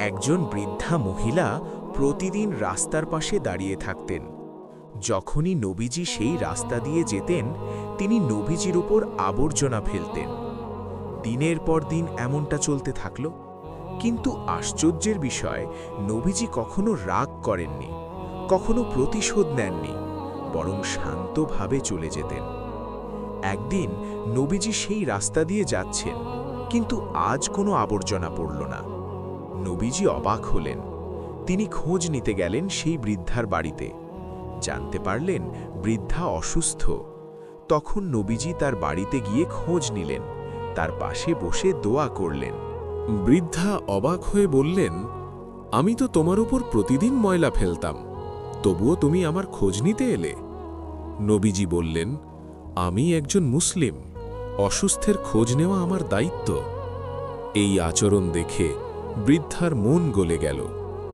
একজন বৃদ্ধা মহিলা প্রতিদিন রাস্তার পাশে দাঁড়িয়ে থাকতেন। যখনই নবীজি সেই রাস্তা দিয়ে যেতেন, তিনি নবীজির উপর আবর্জনা ফেলতেন। দিনের পর দিন এমনটা চলতে থাকল। কিন্তু আশ্চর্যের বিষয়, নবীজি কখনো রাগ করেননি, কখনো প্রতিশোধ নেননি, বরং শান্তভাবে চলে যেতেন। একদিন নবীজি সেই রাস্তা দিয়ে যাচ্ছেন, কিন্তু আজ কোনো আবর্জনা পড়ল না। নবীজি অবাক হলেন। তিনি খোঁজ নিতে গেলেন সেই বৃদ্ধার বাড়িতে। জানতে পারলেন বৃদ্ধা অসুস্থ। তখন নবীজি তার বাড়িতে গিয়ে খোঁজ নিলেন, তার পাশে বসে দোয়া করলেন। বৃদ্ধা অবাক হয়ে বললেন, আমি তো তোমার উপর প্রতিদিন ময়লা ফেলতাম, তবুও তুমি আমার খোঁজ নিতে এলে। নবীজি বললেন, আমি একজন মুসলিম, অসুস্থের খোঁজ নেওয়া আমার দায়িত্ব। এই আচরণ দেখে বৃদ্ধার মন গলে গেল।